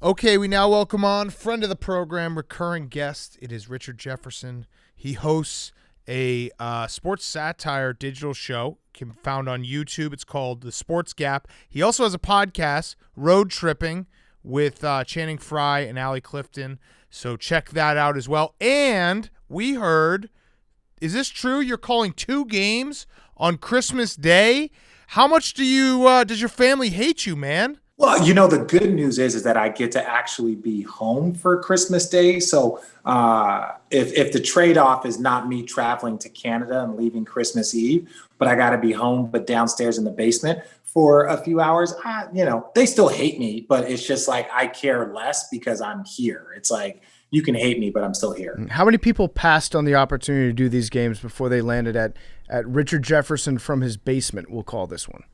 Okay, we now welcome on friend of the program, recurring guest. It is Richard Jefferson. He hosts a sports satire digital show can be found on YouTube. It's called The Sports Gap. He also has a podcast, Road Tripping, with Channing Frye and Allie Clifton. So check that out as well. And we heard, is this true? You're calling 2 games on Christmas Day? How much does your family hate you, man? Well, the good news is that I get to actually be home for Christmas Day. So if the trade-off is not me traveling to Canada and leaving Christmas Eve, but I got to be home, but downstairs in the basement for a few hours, they still hate me, but it's just like I care less because I'm here. It's like you can hate me, but I'm still here. How many people passed on the opportunity to do these games before they landed at Richard Jefferson from his basement, we'll call this one?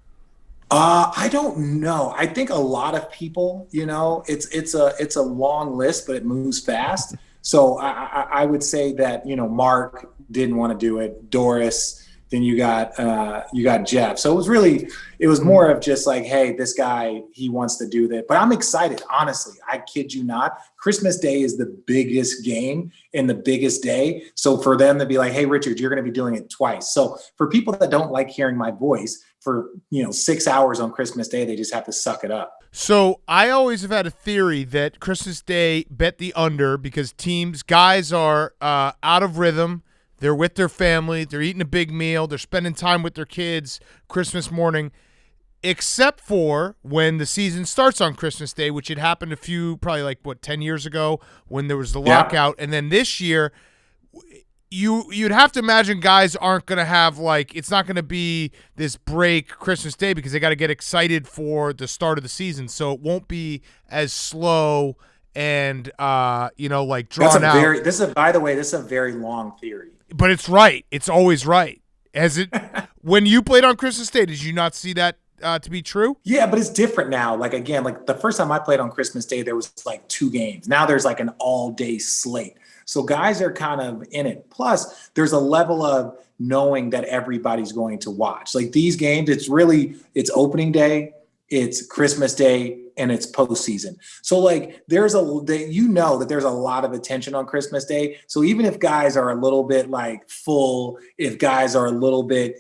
I don't know. I think a lot of people, it's a long list, but it moves fast. So I would say that, Mark didn't want to do it. Doris, then you got Jeff. So it was more of just like, hey, this guy, he wants to do that. But I'm excited, honestly. I kid you not. Christmas Day is the biggest game and the biggest day. So for them to be like, hey, Richard, you're going to be doing it twice. So for people that don't like hearing my voice for 6 hours on Christmas Day, they just have to suck it up. So I always have had a theory that Christmas Day bet the under because guys are out of rhythm. They're with their family. They're eating a big meal. They're spending time with their kids Christmas morning, except for when the season starts on Christmas Day, which had happened probably 10 years ago when there was the lockout. And then this year, you'd have to imagine guys aren't going to have it's not going to be this break Christmas Day because they got to get excited for the start of the season. So it won't be as slow and, drawn out. By the way, this is a very long theory. But it's right. It's always right. When you played on Christmas Day, did you not see that to be true? Yeah, but it's different now. The first time I played on Christmas Day, there was 2 games. Now there's an all-day slate. So guys are kind of in it. Plus, there's a level of knowing that everybody's going to watch. These games, it's opening day, it's Christmas Day, and it's postseason. So that there's a lot of attention on Christmas Day. So even if guys are a little bit full, if guys are a little bit,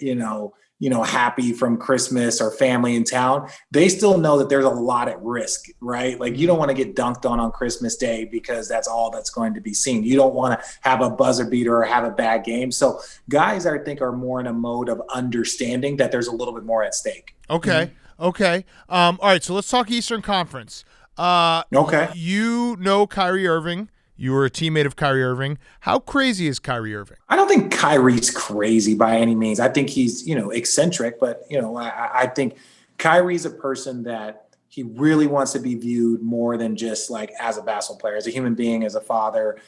happy from Christmas or family in town, they still know that there's a lot at risk, right? You don't want to get dunked on Christmas Day because that's all that's going to be seen. You don't want to have a buzzer beater or have a bad game. So guys, I think, are more in a mode of understanding that there's a little bit more at stake. Okay. Okay. All right. So let's talk Eastern Conference. Okay. You know Kyrie Irving. You were a teammate of Kyrie Irving. How crazy is Kyrie Irving? I don't think Kyrie's crazy by any means. I think he's, eccentric, but, I think Kyrie's a person that he really wants to be viewed more than just as a basketball player, as a human being, as a father,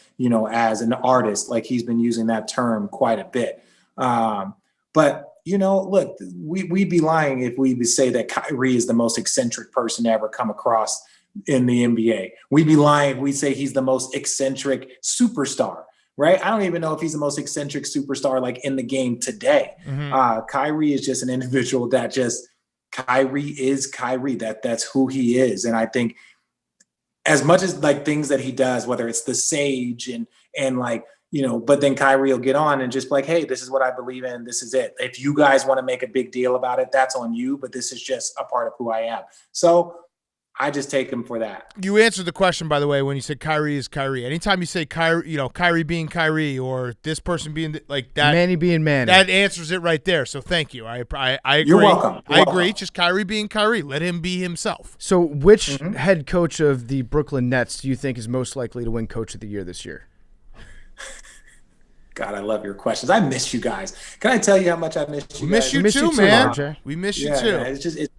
as an artist. He's been using that term quite a bit. But look, we'd be lying if we would say that Kyrie is the most eccentric person to ever come across in the NBA. We'd be lying if we say he's the most eccentric superstar, right? I don't even know if he's the most eccentric superstar in the game today. Mm-hmm. Kyrie is just an individual that Kyrie is Kyrie. That's who he is. And I think as much as things that he does, whether it's the sage and but then Kyrie will get on and just be like, hey, this is what I believe in. This is it. If you guys want to make a big deal about it, that's on you. But this is just a part of who I am. So I just take him for that. You answered the question, by the way, when you said Kyrie is Kyrie. Anytime you say Kyrie, Kyrie being Kyrie or this person being that, Manny being Manny, that answers it right there. So thank you. I agree. You're welcome. I agree. Just Kyrie being Kyrie. Let him be himself. So which head coach of the Brooklyn Nets do you think is most likely to win Coach of the Year this year? God, I love your questions. I miss you guys. Can I tell you how much I miss you? We miss you too, man. We miss you too. Yeah, it's just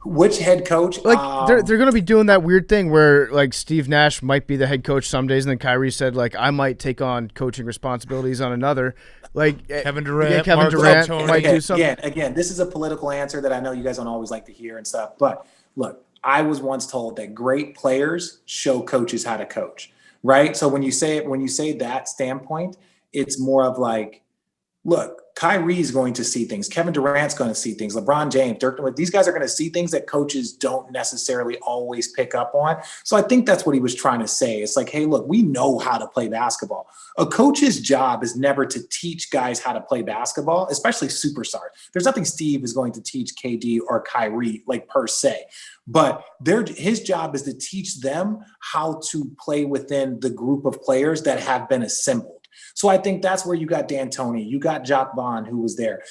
which head coach? They're going to be doing that weird thing where Steve Nash might be the head coach some days, and then Kyrie said I might take on coaching responsibilities on another. Kevin Durant, might do something. Again, this is a political answer that I know you guys don't always like to hear and stuff. But look, I was once told that great players show coaches how to coach. Right. So when you say that standpoint, it's more of look, Kyrie's going to see things. Kevin Durant's going to see things. LeBron James, Dirk Nowitzki, these guys are going to see things that coaches don't necessarily always pick up on. So I think that's what he was trying to say. It's like, hey, look, we know how to play basketball. A coach's job is never to teach guys how to play basketball, especially superstars. There's nothing Steve is going to teach KD or Kyrie, like, per se. But his job is to teach them how to play within the group of players that have been assembled. So I think that's where you got D'Antoni, you got Jacques Vaughn, who was there.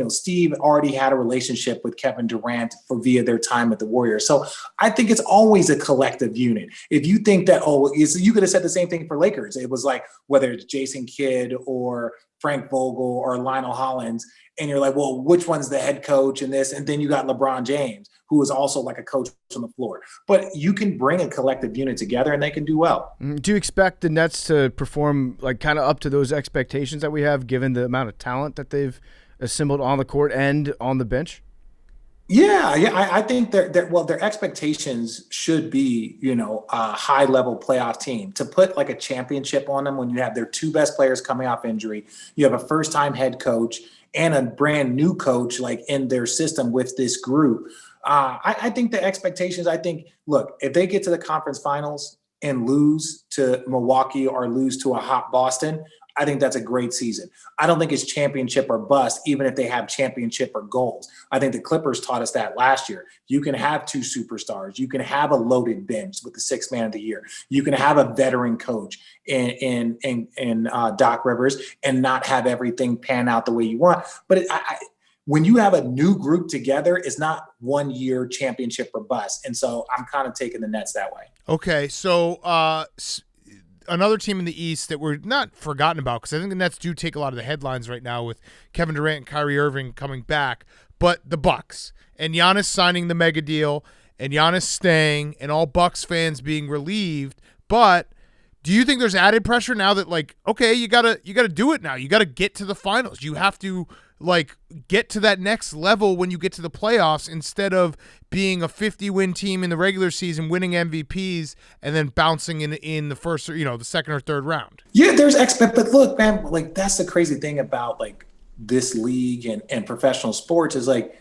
Steve already had a relationship with Kevin Durant via their time at the Warriors. So I think it's always a collective unit. If you think that, you could have said the same thing for Lakers. It was like, whether it's Jason Kidd or Frank Vogel or Lionel Hollins, and you're like, well, which one's the head coach in this? And then you got LeBron James, who is also like a coach on the floor. But you can bring a collective unit together and they can do well. Do you expect the Nets to perform like kind of up to those expectations that we have, given the amount of talent that they've assembled on the court and on the bench? Yeah. I think their expectations should be, a high-level playoff team. To put like a championship on them when you have their two best players coming off injury, you have a first-time head coach and a brand new coach like in their system with this group. I think the expectations, look, if they get to the conference finals and lose to Milwaukee or lose to a hot Boston, I think that's a great season. I don't think it's championship or bust, even if they have championship or goals. I think the Clippers taught us that last year. You can have two superstars. You can have a loaded bench with the sixth man of the year. You can have a veteran coach in Doc Rivers and not have everything pan out the way you want. But when you have a new group together, it's not 1 year championship or bust. And so I'm kind of taking the Nets that way. Okay, so another team in the East that we're not forgotten about, because I think the Nets do take a lot of the headlines right now with Kevin Durant and Kyrie Irving coming back, but the Bucks and Giannis signing the mega deal and Giannis staying and all Bucks fans being relieved. But do you think there's added pressure now that, like, okay, you gotta do it now. You gotta get to the finals. You have to get to that next level when you get to the playoffs, instead of being a 50-win team in the regular season, winning MVPs, and then bouncing in the first, the second or third round. Yeah, there's but look, man, like, that's the crazy thing about like this league and professional sports is like,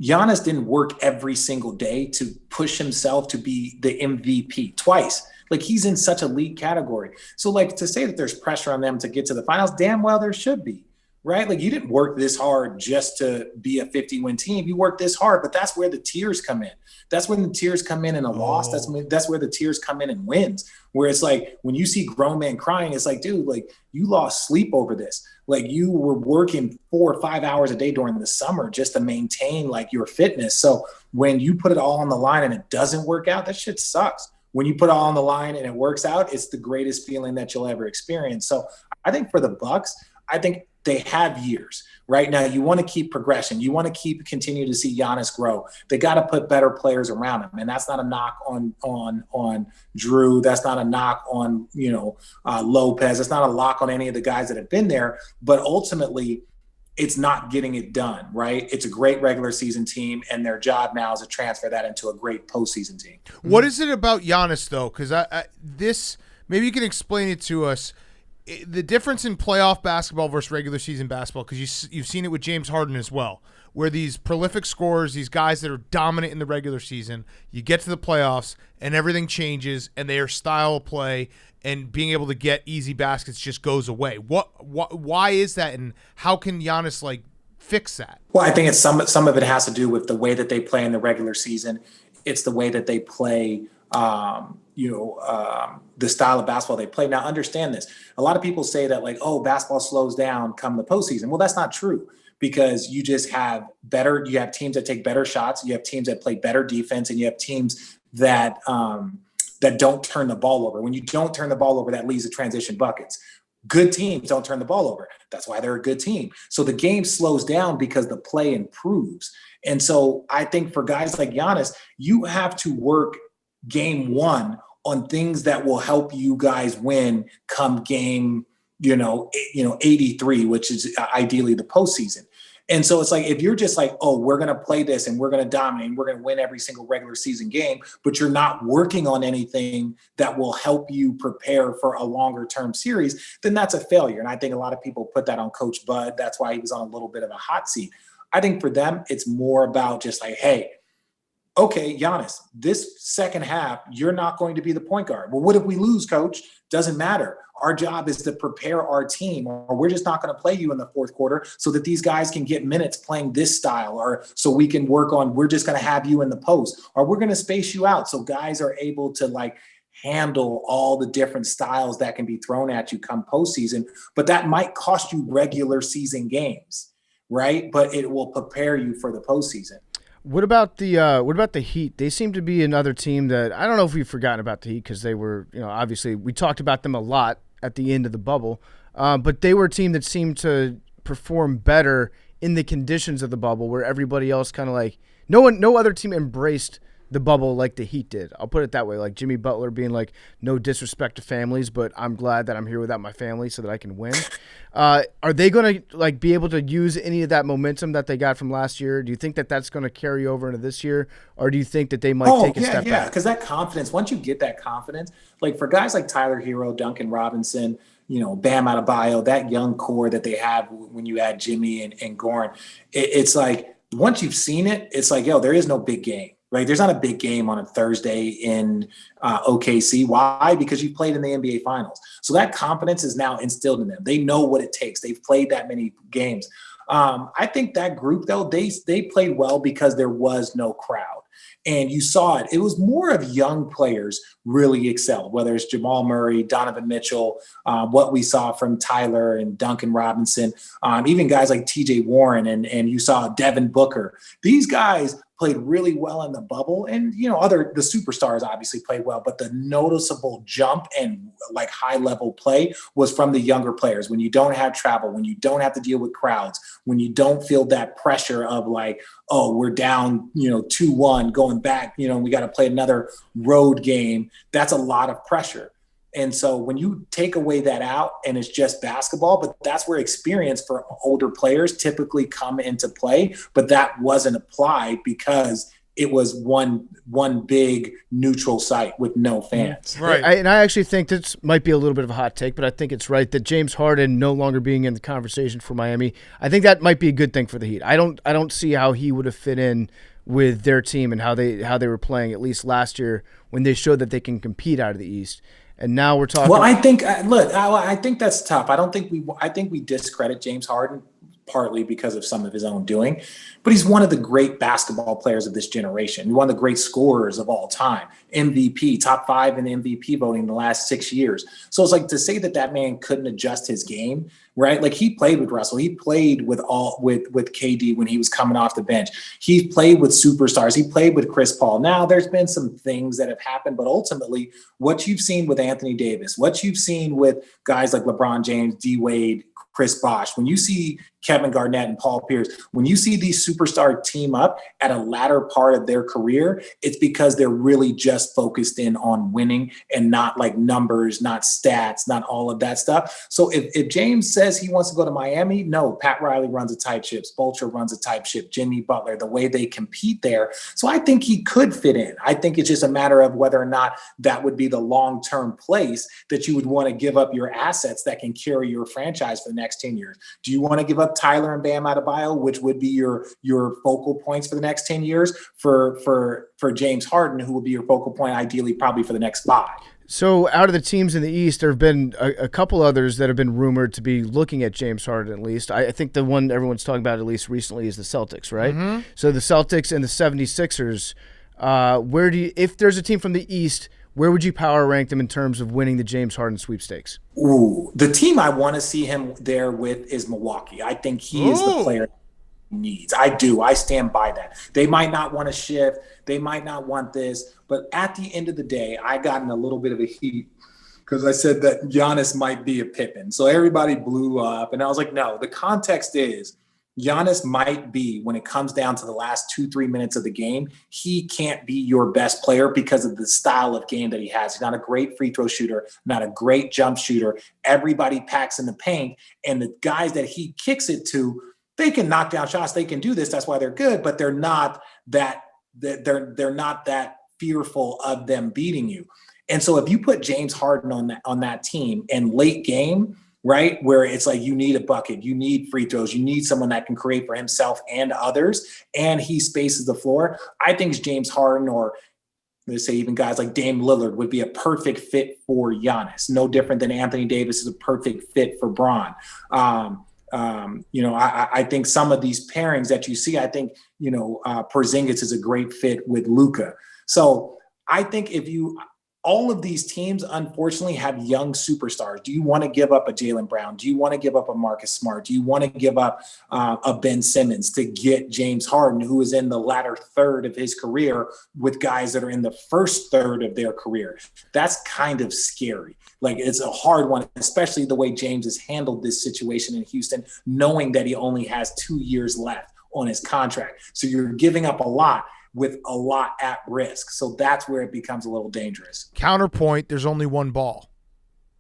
Giannis didn't work every single day to push himself to be the MVP twice. Like, he's in such a league category. So like, to say that there's pressure on them to get to the finals, damn well there should be. Right? Like, you didn't work this hard just to be a 50-win team. You worked this hard, but that's where the tears come in. That's when the tears come in a loss. That's where the tears come in wins, where it's like, when you see grown men crying, it's like, dude, like, you lost sleep over this. Like, you were working 4 or 5 hours a day during the summer just to maintain like your fitness. So when you put it all on the line and it doesn't work out, that shit sucks. When you put it all on the line and it works out, it's the greatest feeling that you'll ever experience. So I think for the Bucks, I think they have years. Right now, you want to keep progression. You want to continue to see Giannis grow. They got to put better players around him, and that's not a knock on Drew. That's not a knock on Lopez. It's not a lock on any of the guys that have been there. But ultimately, it's not getting it done. Right? It's a great regular season team, and their job now is to transfer that into a great postseason team. What is it about Giannis though? Because this, maybe you can explain it to us. The difference in playoff basketball versus regular season basketball, because you've seen it with James Harden as well, where these prolific scorers, these guys that are dominant in the regular season, you get to the playoffs and everything changes, and their style of play and being able to get easy baskets just goes away. Why is that, and how can Giannis fix that? Well, I think it's some of it has to do with the way that they play in the regular season. It's the way that they play. The style of basketball they play. Now, understand this. A lot of people say that basketball slows down come the postseason. Well, that's not true, because you just have you have teams that take better shots. You have teams that play better defense, and you have teams that don't turn the ball over. When you don't turn the ball over, that leads to transition buckets. Good teams don't turn the ball over. That's why they're a good team. So the game slows down because the play improves. And so I think for guys like Giannis, you have to work game one on things that will help you guys win come game, 83, which is ideally the postseason. And so it's like, if you're just like, oh, we're going to play this and we're going to dominate and we're going to win every single regular season game, but you're not working on anything that will help you prepare for a longer term series, then that's a failure. And I think a lot of people put that on Coach Bud. That's why he was on a little bit of a hot seat. I think for them, it's more about just like, hey, okay, Giannis, this second half, you're not going to be the point guard. Well, what if we lose, coach? Doesn't matter. Our job is to prepare our team, or we're just not going to play you in the fourth quarter so that these guys can get minutes playing this style, or so we can work on, we're just going to have you in the post, or we're going to space you out so guys are able to like handle all the different styles that can be thrown at you come postseason. But that might cost you regular season games, right? But it will prepare you for the postseason. What about the Heat? They seem to be another team that I don't know if we've forgotten about the Heat because they were, obviously we talked about them a lot at the end of the bubble, but they were a team that seemed to perform better in the conditions of the bubble where everybody else kind of like no other team embraced the bubble like the Heat did. I'll put it that way. Like Jimmy Butler being like, no disrespect to families, but I'm glad that I'm here without my family so that I can win. Are they going to like be able to use any of that momentum that they got from last year? Do you think that that's going to carry over into this year, or do you think that they might take a step back? Yeah, because that confidence, once you get that confidence, like for guys like Tyler Hero, Duncan Robinson, Bam Adebayo, that young core that they have when you add Jimmy and Goran, it's like once you've seen it, it's like, yo, there is no big game. Right? There's not a big game on a Thursday in OKC. Why? Because you played in the NBA Finals. So that confidence is now instilled in them. They know what it takes. They've played that many games. I think that group, though, they played well because there was no crowd. And you saw it. It was more of young players really excelled, whether it's Jamal Murray, Donovan Mitchell, what we saw from Tyler and Duncan Robinson, even guys like TJ Warren and you saw Devin Booker. These guys played really well in the bubble, and the superstars obviously played well, but the noticeable jump and like high level play was from the younger players. When you don't have travel, when you don't have to deal with crowds, when you don't feel that pressure of like, oh, we're down 2-1 going back, we got to play another road game. That's a lot of pressure. And so when you take away that out and it's just basketball, but that's where experience for older players typically come into play. But that wasn't applied because it was one big neutral site with no fans. Right. And I actually think this might be a little bit of a hot take, but I think it's right that James Harden no longer being in the conversation for Miami, I think that might be a good thing for the Heat. I don't see how he would have fit in with their team and how they were playing, at least last year when they showed that they can compete out of the East. And now we're talking. Well, I think I think that's tough. I think we discredit James Harden partly because of some of his own doing, but he's one of the great basketball players of this generation. One of the great scorers of all time, MVP, top 5 in the MVP voting in the last 6 years. So it's like to say that man couldn't adjust his game, right? Like he played with Russell, he played with KD when he was coming off the bench. He played with superstars. He played with Chris Paul. Now there's been some things that have happened, but ultimately what you've seen with Anthony Davis, what you've seen with guys like LeBron James, D Wade, Chris Bosh, when you see Kevin Garnett and Paul Pierce, when you see these superstars team up at a latter part of their career, it's because they're really just focused in on winning and not like numbers, not stats, not all of that stuff. So if James says he wants to go to Miami, no, Pat Riley runs a tight ship, Spoelstra runs a tight ship, Jimmy Butler, the way they compete there. So I think he could fit in. I think it's just a matter of whether or not that would be the long-term place that you would want to give up your assets that can carry your franchise for the next 10 years. Do you want to give up Tyler and Bam Adebayo, which would be your focal points for the next 10 years for James Harden, who will be your focal point ideally probably for the next 5? So out of the teams in the East, there have been a couple others that have been rumored to be looking at James Harden at least. I think the one everyone's talking about at least recently is the Celtics, right? Mm-hmm. So the Celtics and the 76ers, if there's a team from the East, where would you power rank them in terms of winning the James Harden sweepstakes? Ooh, the team I want to see him there with is Milwaukee. I think he is the player he needs. I do. I stand by that. They might not want to shift. They might not want this. But at the end of the day, I got in a little bit of a heat because I said that Giannis might be a Pippen. So everybody blew up. And I was like, no, the context is Giannis might be, when it comes down to the last 2-3 minutes of the game, he can't be your best player because of the style of game that he has. He's not a great free throw shooter, not a great jump shooter. Everybody packs in the paint, and the guys that he kicks it to, they can knock down shots. They can do this. That's why they're good, but they're not they're not that fearful of them beating you. And so if you put James Harden on that team in late game, right, where it's like you need a bucket, you need free throws, you need someone that can create for himself and others, and he spaces the floor, I think James Harden, or let's say even guys like Dame Lillard, would be a perfect fit for Giannis. No different than Anthony Davis is a perfect fit for Bron. I think some of these pairings that you see, I think, Porzingis is a great fit with Luka. So I think all of these teams, unfortunately, have young superstars. Do you want to give up a Jaylen Brown? Do you want to give up a Marcus Smart? Do you want to give up a Ben Simmons to get James Harden, who is in the latter third of his career, with guys that are in the first third of their career? That's kind of scary. Like, it's a hard one, especially the way James has handled this situation in Houston, knowing that he only has 2 years left on his contract. So you're giving up a lot with a lot at risk. So that's where it becomes a little dangerous. Counterpoint, there's only one ball.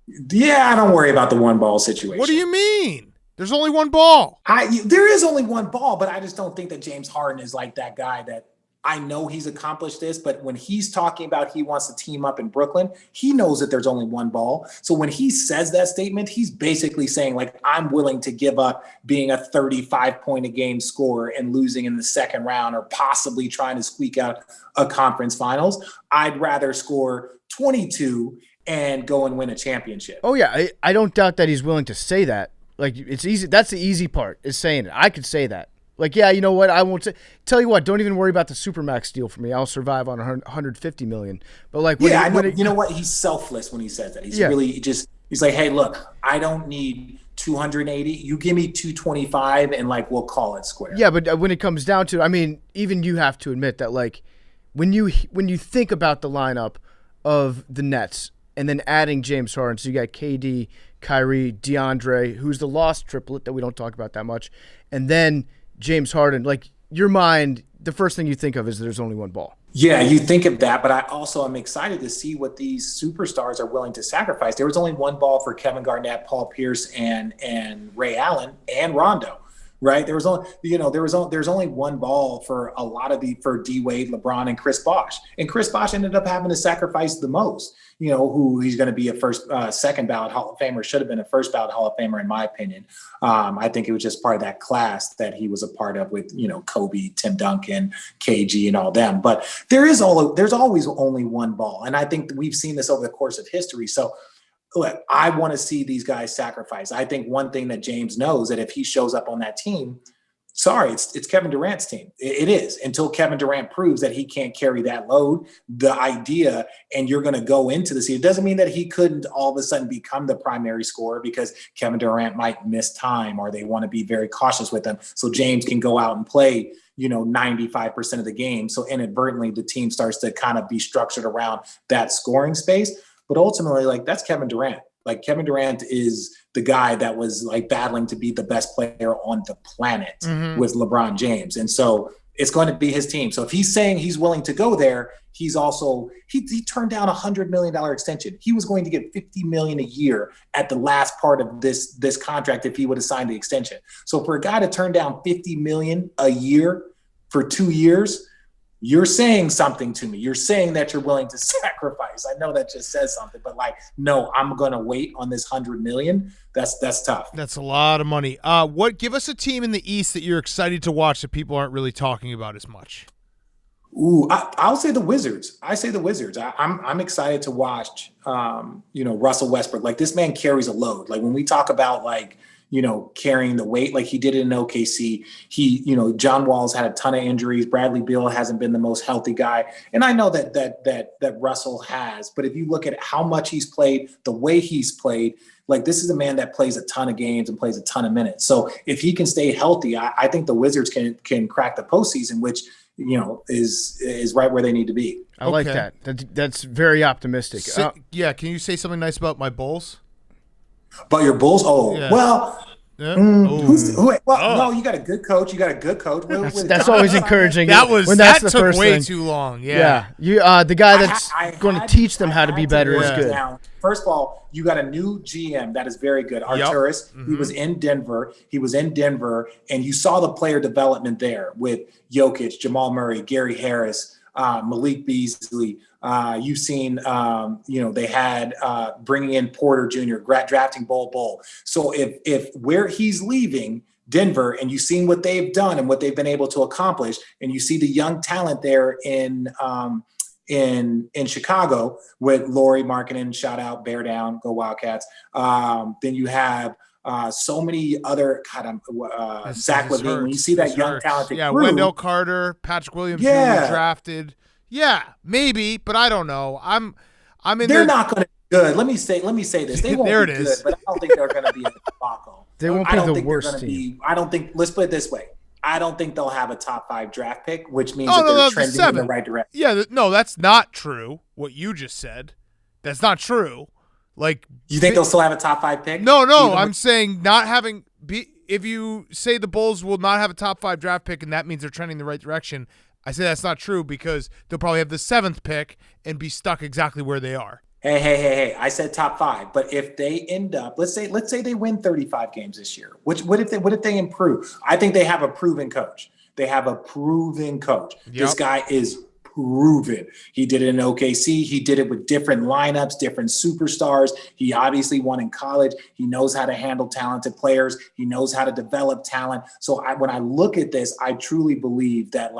Yeah, I don't worry about the one ball situation. What do you mean? There's only one ball. There is only one ball, but I just don't think that James Harden is like that guy that, I know he's accomplished this, but when he's talking about he wants to team up in Brooklyn, he knows that there's only one ball. So when he says that statement, he's basically saying, like, I'm willing to give up being a 35-point-a-game scorer and losing in the second round, or possibly trying to squeak out a conference finals. I'd rather score 22 and go and win a championship. Oh, yeah. I don't doubt that he's willing to say that. Like, it's easy. That's the easy part, is saying it. I could say that. Like, yeah, you know what? I won't tell you what. Don't even worry about the Supermax deal for me. I'll survive on $150 million. But like, you know what? He's selfless when he says that. He's really he's like, hey, look, I don't need 280. You give me 225, and like, we'll call it square. Yeah, but when it comes down to, I mean, even you have to admit that, like, when you think about the lineup of the Nets and then adding James Harden, so you got KD, Kyrie, DeAndre, who's the lost triplet that we don't talk about that much, and then James Harden, like, your mind, the first thing you think of is there's only one ball. Yeah, you think of that, but I also am excited to see what these superstars are willing to sacrifice. There was only one ball for Kevin Garnett, Paul Pierce, and Ray Allen and Rondo, right? There's only one ball for a lot of for D Wade, LeBron, and Chris Bosh. And Chris Bosh ended up having to sacrifice the most. Who he's going to be a second ballot Hall of Famer, should have been a first ballot Hall of Famer, in my opinion. I think it was just part of that class that he was a part of with, Kobe, Tim Duncan, KG, and all them. But there's always only one ball. And I think we've seen this over the course of history. So look, I want to see these guys sacrifice. I think one thing that James knows, that if he shows up on that team, sorry, it's Kevin Durant's team. It is, until Kevin Durant proves that he can't carry that load, the idea, and you're going to go into the season. It doesn't mean that he couldn't all of a sudden become the primary scorer, because Kevin Durant might miss time, or they want to be very cautious with him. So James can go out and play, 95% of the game. So inadvertently, the team starts to kind of be structured around that scoring space. But ultimately, like, that's Kevin Durant. Like, Kevin Durant is the guy that was like battling to be the best player on the planet with LeBron James. And so it's going to be his team. So if he's saying he's willing to go there, he's also, he turned down $100 million extension. He was going to get $50 million a year at the last part of this contract if he would have signed the extension. So for a guy to turn down $50 million a year for 2 years, you're saying something to me. You're saying that you're willing to sacrifice. I know that just says something, but like, no, I'm going to wait on this $100 million. That's tough. That's a lot of money. Give us a team in the East that you're excited to watch that people aren't really talking about as much. Ooh, I'll say the Wizards. I say the Wizards. I'm excited to watch, Russell Westbrook. Like, this man carries a load. Like, when we talk about, like, carrying the weight, like he did it in OKC. John Wall's had a ton of injuries. Bradley Beal hasn't been the most healthy guy. And I know that Russell has, but if you look at how much he's played, the way he's played, like, this is a man that plays a ton of games and plays a ton of minutes. So if he can stay healthy, I think the Wizards can crack the postseason, which, is right where they need to be. I like that. That's very optimistic. Can you say something nice about my Bulls? But your Bulls? Oh, yeah. Well, No, you got a good coach. You got a good coach. That's always encouraging. That took way too long. Yeah. You the guy that's going to teach them how to be better is good. First of all, you got a new GM that is very good. Arturis, he was in Denver. And you saw the player development there with Jokic, Jamal Murray, Gary Harris, Malik Beasley. You've seen, they had bringing in Porter Jr., drafting Bol. So if where he's leaving Denver, and you've seen what they've done and what they've been able to accomplish, and you see the young talent there in Chicago with Lauri Markkanen, shout out, bear down, go Wildcats. Then you have so many other Zach LaVine. When you see that young talented crew, Wendell Carter, Patrick Williams, Jr. drafted. Yeah, maybe, but I don't know. I'm in. They're not going to be good. Let me say this. They won't there be it good, is. but I don't think they're going to be a debacle. They won't be the worst team. I don't think. Let's put it this way. I don't think they'll have a top 5 draft pick, which means that they're trending in the right direction. Yeah, no, that's not true. What you just said, that's not true. Like, you think they'll still have a top 5 pick? No, I'm saying not having. If you say the Bulls will not have a top 5 draft pick, and that means they're trending in the right direction, I say that's not true because they'll probably have the 7th pick and be stuck exactly where they are. Hey! I said top 5, but if they end up, let's say they win 35 games this year. What if they improve? I think they have a proven coach. Yep. This guy is proven. He did it in OKC. He did it with different lineups, different superstars. He obviously won in college. He knows how to handle talented players. He knows how to develop talent. So when I look at this, I truly believe that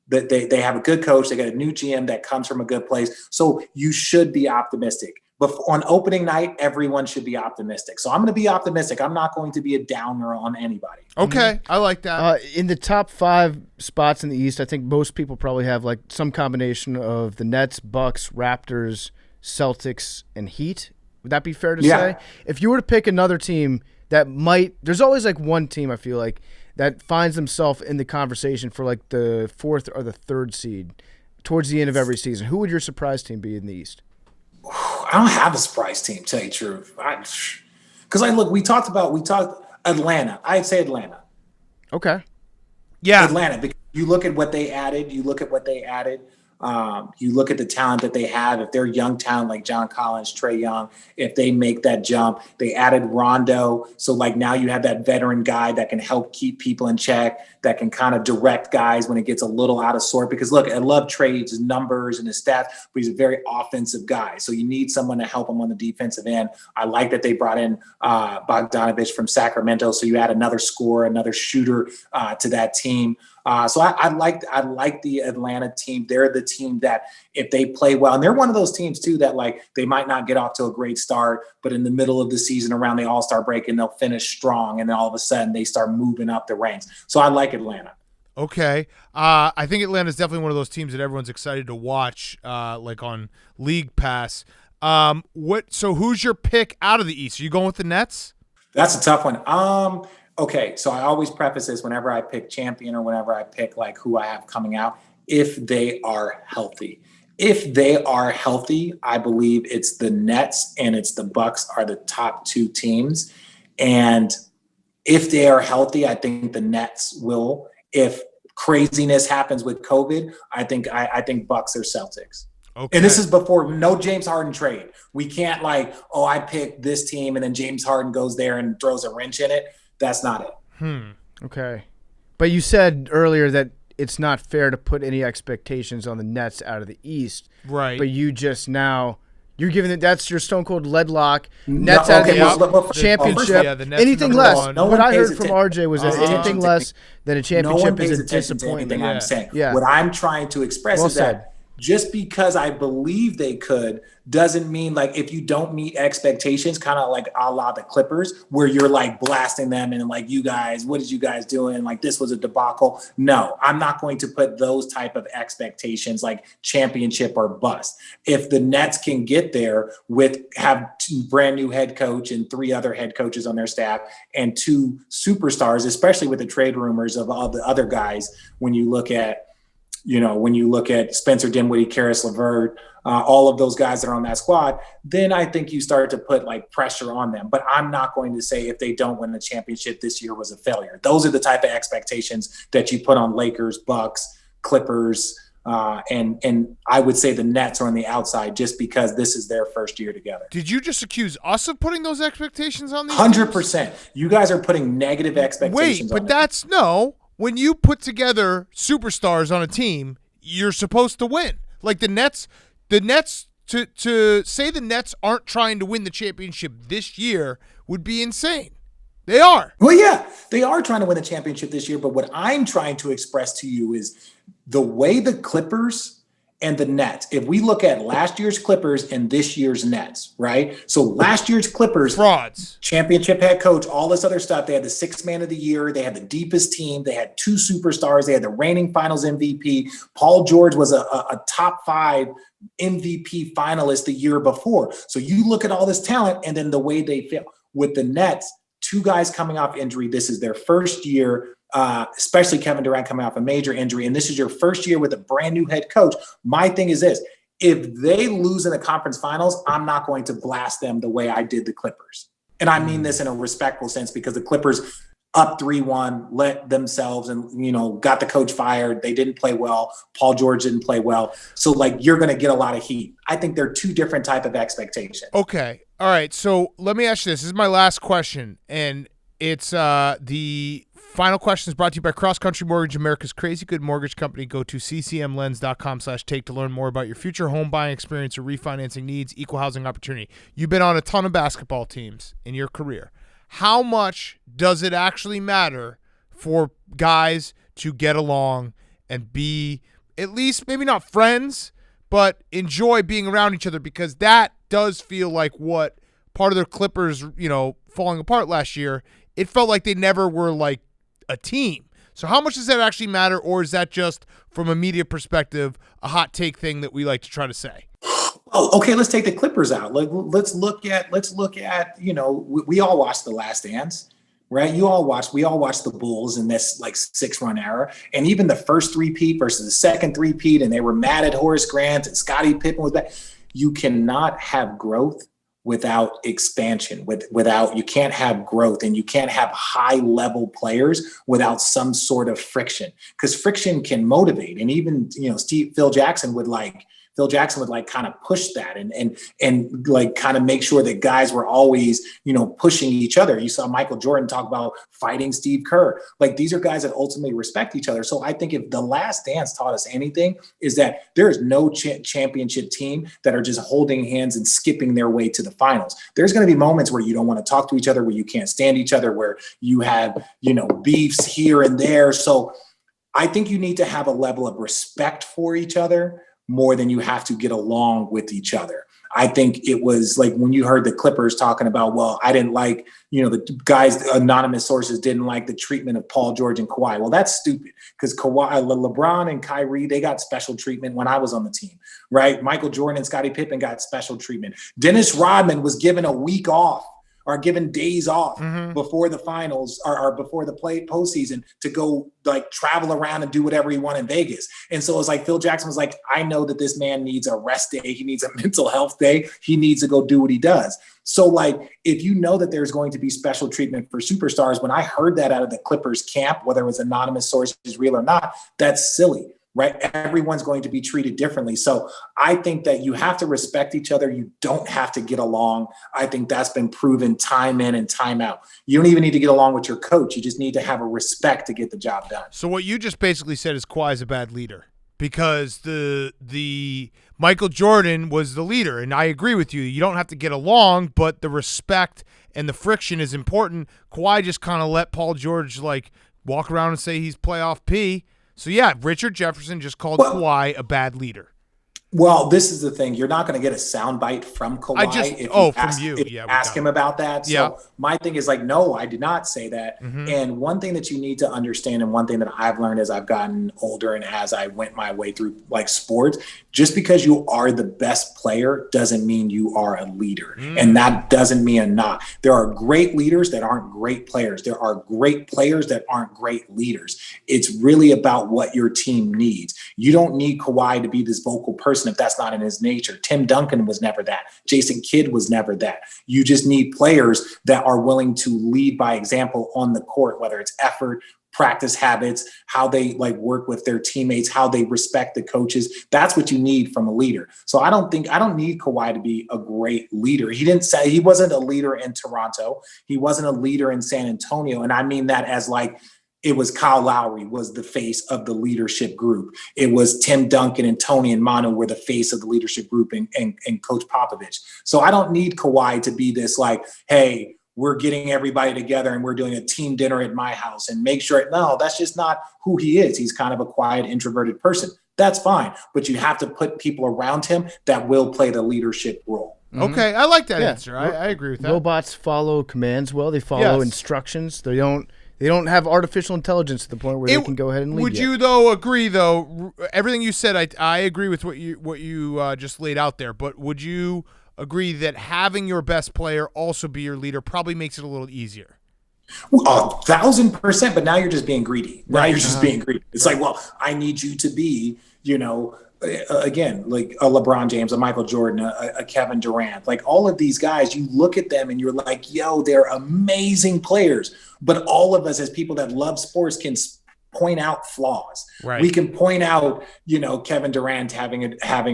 that they have a good coach. They got a new GM that comes from a good place. So you should be optimistic. But on opening night, everyone should be optimistic. So I'm going to be optimistic. I'm not going to be a downer on anybody. Okay, I like that. In the top 5 spots in the East, I think most people probably have some combination of the Nets, Bucks, Raptors, Celtics, and Heat. Would that be fair to say? If you were to pick another team that might – there's always one team, I feel like, that finds themselves in the conversation for the 4th or the 3rd seed towards the end of every season. Who would your surprise team be in the East? I don't have a surprise team, to tell you the truth. Because we talked Atlanta. I'd say Atlanta. Okay. Yeah. Atlanta, because you look at what they added. You look at the talent that they have. If they're young talent like John Collins, Trae Young, if they make that jump, they added Rondo. So now you have that veteran guy that can help keep people in check, that can kind of direct guys when it gets a little out of sort. Because look, I love Trae's numbers and his stats, but he's a very offensive guy. So you need someone to help him on the defensive end. I like that they brought in Bogdanovich from Sacramento. So you add another scorer, another shooter to that team. So I like the Atlanta team. They're the team that if they play well, and they're one of those teams too that they might not get off to a great start, but in the middle of the season around the All-Star break, and they'll finish strong, and then all of a sudden they start moving up the ranks. So I like Atlanta. Okay. I think Atlanta's definitely one of those teams that everyone's excited to watch, on League Pass. So who's your pick out of the East? Are you going with the Nets? That's a tough one. Okay, so I always preface this whenever I pick champion or whenever I pick who I have coming out, if they are healthy. If they are healthy, I believe it's the Nets and it's the Bucks are the top 2 teams. And if they are healthy, I think the Nets will. If craziness happens with COVID, I think Bucks or Celtics. Okay. And this is before no James Harden trade. We can't I picked this team and then James Harden goes there and throws a wrench in it. That's not it. Okay. But you said earlier that it's not fair to put any expectations on the Nets out of the East. Right. But you just now you're giving it that's your stone cold leadlock. Nets out of the championship. Anything less. What I heard from RJ was that anything less than a championship is a disappointment. I'm saying. What I'm trying to express is that just because I believe they could doesn't mean if you don't meet expectations, kind of a la the Clippers, where you're blasting them and you guys, what did you guys doing? This was a debacle. No, I'm not going to put those type of expectations championship or bust. If the Nets can get there have 2 brand new head coach and 3 other head coaches on their staff and 2 superstars, especially with the trade rumors of all the other guys, when you look at when you look at Spencer Dinwiddie, Karis LeVert, all of those guys that are on that squad, then I think you start to put like pressure on them. But I'm not going to say if they don't win the championship this year was a failure. Those are the type of expectations that you put on Lakers, Bucks, Clippers, and I would say the Nets are on the outside just because this is their first year together. Did you just accuse us of putting those expectations on these 100%. You guys are putting negative expectations on Wait, but that's no. When you put together superstars on a team, you're supposed to win. Like the Nets to say the Nets aren't trying to win the championship this year would be insane. They are. Well, yeah, they are trying to win the championship this year. But what I'm trying to express to you is the way the Clippers and the Nets, if we look at last year's Clippers and this year's Nets, right? So last year's Clippers, frauds, championship head coach, all this other stuff. They had the sixth man of the year. They had the deepest team. They had two superstars. They had the reigning finals MVP. Paul George was a top 5 MVP finalist the year before. So you look at all this talent and then the way they fail. With the Nets, 2 guys coming off injury. This is their first year, especially Kevin Durant coming off a major injury. And this is your first year with a brand new head coach. My thing is this. If they lose in the conference finals, I'm not going to blast them the way I did the Clippers. And I mean this in a respectful sense because the Clippers up 3-1, let themselves and, got the coach fired. They didn't play well. Paul George didn't play well. So, you're going to get a lot of heat. I think they're 2 different type of expectations. Okay. All right. So let me ask you this. This is my last question, and it's the final question is brought to you by Cross Country Mortgage, America's crazy good mortgage company. Go to ccmlens.com/take to learn more about your future home buying experience or refinancing needs, equal housing opportunity. You've been on a ton of basketball teams in your career. How much does it actually matter for guys to get along and be at least maybe not friends, but enjoy being around each other? Because that does feel like what part of their Clippers, falling apart last year, it felt like they never were like a team. So how much does that actually matter, or is that just from a media perspective a hot take thing that we like to try to say? Oh, okay. Let's take the Clippers out. Let's look at. We all watched The Last Dance, right? We all watched the Bulls in this 6-run era, and even the first three-peat versus the second three-peat, and they were mad at Horace Grant and Scottie Pippen was back. You cannot have growth without expansion. You can't have growth, and you can't have high-level players without some sort of friction, because friction can motivate. And even Phil Jackson would kind of push that and kind of make sure that guys were always, pushing each other. You saw Michael Jordan talk about fighting Steve Kerr. These are guys that ultimately respect each other. So I think if The Last Dance taught us anything, is that there is no championship team that are just holding hands and skipping their way to the finals. There's going to be moments where you don't want to talk to each other, where you can't stand each other, where you have, beefs here and there. So I think you need to have a level of respect for each other more than you have to get along with each other. I think it was when you heard the Clippers talking about, well, I didn't like, the guys, anonymous sources didn't like the treatment of Paul George and Kawhi. Well, that's stupid, because LeBron and Kyrie, they got special treatment when I was on the team, right? Michael Jordan and Scottie Pippen got special treatment. Dennis Rodman was given a week off, are given days off before the finals or before the postseason to go travel around and do whatever he wanted in Vegas. And so it's Phil Jackson was I know that this man needs a rest day. He needs a mental health day. He needs to go do what he does. So if you know that there's going to be special treatment for superstars, when I heard that out of the Clippers camp, whether it was anonymous sources, real or not, that's silly. Right? Everyone's going to be treated differently. So I think that you have to respect each other. You don't have to get along. I think that's been proven time in and time out. You don't even need to get along with your coach. You just need to have a respect to get the job done. So what you just basically said is Kawhi's a bad leader, because the Michael Jordan was the leader. And I agree with you. You don't have to get along, but the respect and the friction is important. Kawhi just kind of let Paul George walk around and say he's playoff P. So, yeah, Richard Jefferson just called Kawhi a bad leader. Well, this is the thing. You're not going to get a soundbite from Kawhi if you ask him about that. Yeah. So my thing is like, no, I did not say that. Mm-hmm. And one thing that you need to understand, and one thing that I've learned as I've gotten older and as I went my way through like sports, just because you are the best player doesn't mean you are a leader. And that doesn't mean a not. There are great leaders that aren't great players. There are great players that aren't great leaders. It's really about what your team needs. You don't need Kawhi to be this vocal person if that's not in his nature. Tim Duncan was never that. Jason Kidd was never that. You just need players that are willing to lead by example on the court, whether it's effort, practice habits, how they like work with their teammates, how they respect the coaches. That's what you need from a leader. So I don't need Kawhi to be a great leader. He wasn't a leader in Toronto. He wasn't a leader in San Antonio. And I mean that as like, it was Kyle Lowry was the face of the leadership group. It was Tim Duncan and Tony and Manu were the face of the leadership group and Coach Popovich. So I don't need Kawhi to be this like, hey, we're getting everybody together and we're doing a team dinner at my house and make sure. No, that's just not who he is. He's kind of a quiet, introverted person. That's fine. But you have to put people around him that will play the leadership role. Okay, I like that answer. I agree with that. Robots follow commands well. They follow instructions. They don't have artificial intelligence to the point where they can go ahead and lead. Would you though agree though everything you said? I agree with what you just laid out there. But would you agree that having your best player also be your leader probably makes it a little easier? 1,000%. But now you're just being greedy. Now you're just being greedy. It's like, well, I need you to be, again, like a LeBron James, a Michael Jordan, a Kevin Durant, like all of these guys, you look at them and you're like, yo, they're amazing players. But all of us as people that love sports can point out flaws. Right. We can point out, Kevin Durant having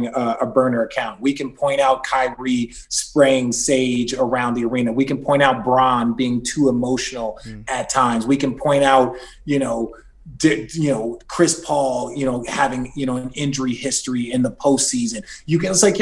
a burner account. We can point out Kyrie spraying sage around the arena. We can point out Bron being too emotional at times. We can point out, Chris Paul, having, an injury history in the postseason. It's like,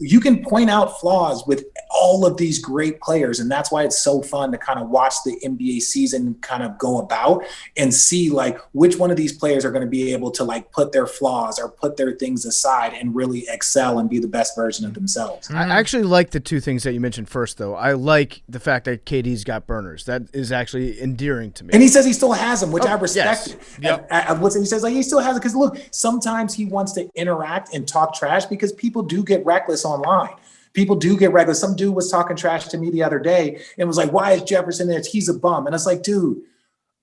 you can point out flaws with all of these great players. And that's why it's so fun to kind of watch the NBA season kind of go about and see like which one of these players are going to be able to like put their flaws or put their things aside and really excel and be the best version of themselves. I actually like the two things that you mentioned first, though. I like the fact that KD's got burners. That is actually endearing to me. And he says he still has them, which I respect. Yep. He says like he still has it because look, sometimes he wants to interact and talk trash because people do get reckless online. People do get reckless. Some dude was talking trash to me the other day and was like, why is Jefferson there? He's a bum. And it's like, dude,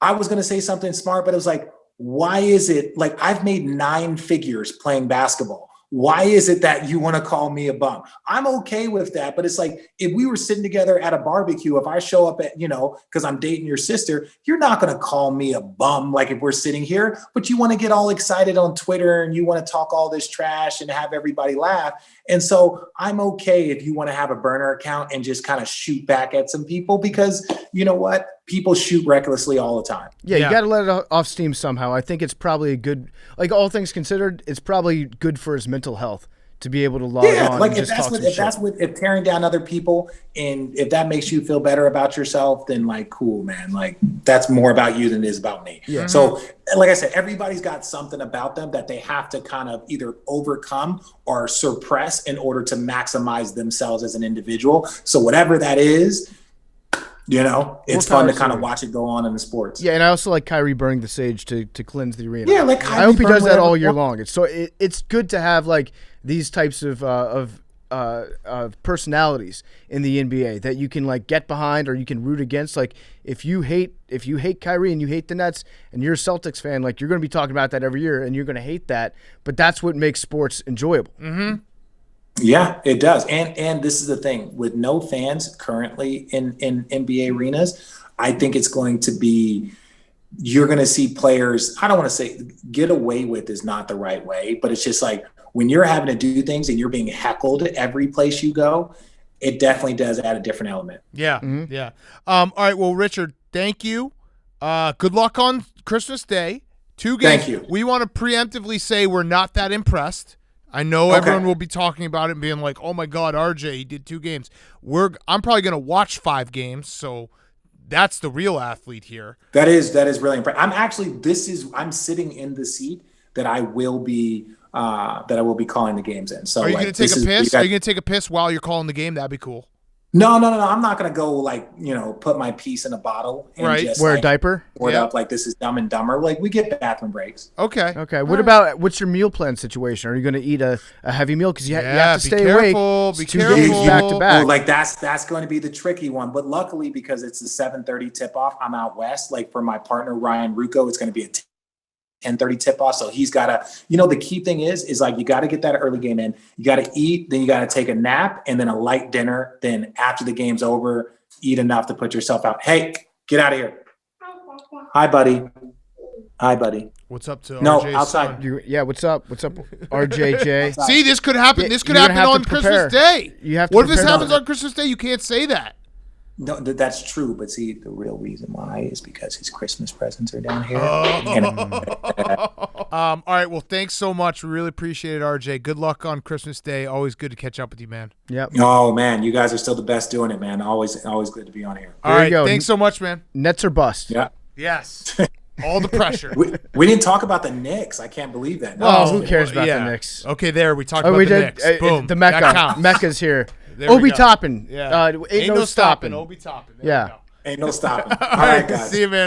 I was going to say something smart, but it was like, why is it like I've made 9 figures playing basketball? Why is it that you want to call me a bum? I'm okay with that. But it's like, if we were sitting together at a barbecue, if I show up at, because I'm dating your sister, you're not going to call me a bum. Like if we're sitting here, but you want to get all excited on Twitter and you want to talk all this trash and have everybody laugh. And so I'm okay if you want to have a burner account and just kind of shoot back at some people because you know what? People shoot recklessly all the time. Yeah, you got to let it off steam somehow. I think it's probably a good, like all things considered, it's probably good for his mental health to be able to log on like and just talk some shit. If tearing down other people and if that makes you feel better about yourself, then like, cool, man. Like that's more about you than it is about me. Yeah. So like I said, everybody's got something about them that they have to kind of either overcome or suppress in order to maximize themselves as an individual. So whatever that is, it's fun to kind of watch it go on in the sports. Yeah, and I also like Kyrie burning the sage to cleanse the arena. Yeah, like Kyrie I hope he does that all year long. It's good to have like these types of personalities in the NBA that you can like get behind or you can root against. Like if you hate Kyrie and you hate the Nets and you're a Celtics fan, like you're going to be talking about that every year and you're going to hate that. But that's what makes sports enjoyable. Mm-hmm. Yeah, it does. And this is the thing with no fans currently in NBA arenas, I think it's going to be, you're going to see players, I don't want to say get away with is not the right way, but it's just like when you're having to do things and you're being heckled every place you go, it definitely does add a different element. Yeah. Mm-hmm. Yeah. All right. Well, Richard, thank you. Good luck on Christmas Day. 2 games. Thank you. We want to preemptively say we're not that impressed. I know everyone will be talking about it and being like, "Oh my God, RJ, he did 2 games." I'm probably going to watch 5 games, so that's the real athlete here. That is really impressive. I'm sitting in the seat that I will be that I will be calling the games in. So are you like, going to take a piss? are Are you going to take a piss while you're calling the game? That'd be cool. No. I'm not going to go like, put my piece in a bottle and just wear like, a diaper. Pour it up like this is Dumb and Dumber. Like we get bathroom breaks. Okay. What's your meal plan situation? Are you going to eat a heavy meal because you have to stay careful, awake? Be Two careful. games back to back. Like that's going to be the tricky one. But luckily, because it's the 7:30 tip off, I'm out west. Like for my partner Ryan Rucco, it's going to be a 10:30 tip off. So he's got to, the key thing is like you got to get that early game in. You got to eat, then you got to take a nap, and then a light dinner. Then after the game's over, eat enough to put yourself out. Hey, get out of here. Hi, buddy. What's up to no RJ's outside? son? What's up, RJJ? See, this could happen. This could happen on Christmas Day. You have to what if this prepare. happens on Christmas Day? You can't say that. No, that's true. But see, the real reason why is because his Christmas presents are down here. All right. Well, thanks so much. We really appreciate it, RJ. Good luck on Christmas Day. Always good to catch up with you, man. Yep. Oh man, you guys are still the best doing it, man. Always good to be on here. All right. Thanks so much, man. Nets or bust. Yeah. Yes. All the pressure. We didn't talk about the Knicks. I can't believe that. Oh, who cares about the Knicks? Okay, there. We talked about the Knicks. Boom. The That Mecca. counts. Mecca's here. There we Obi go. Toppin. Yeah. Ain't no stopping. Obi Toppin. Yeah. Ain't no stopping. All right, guys. See you, man.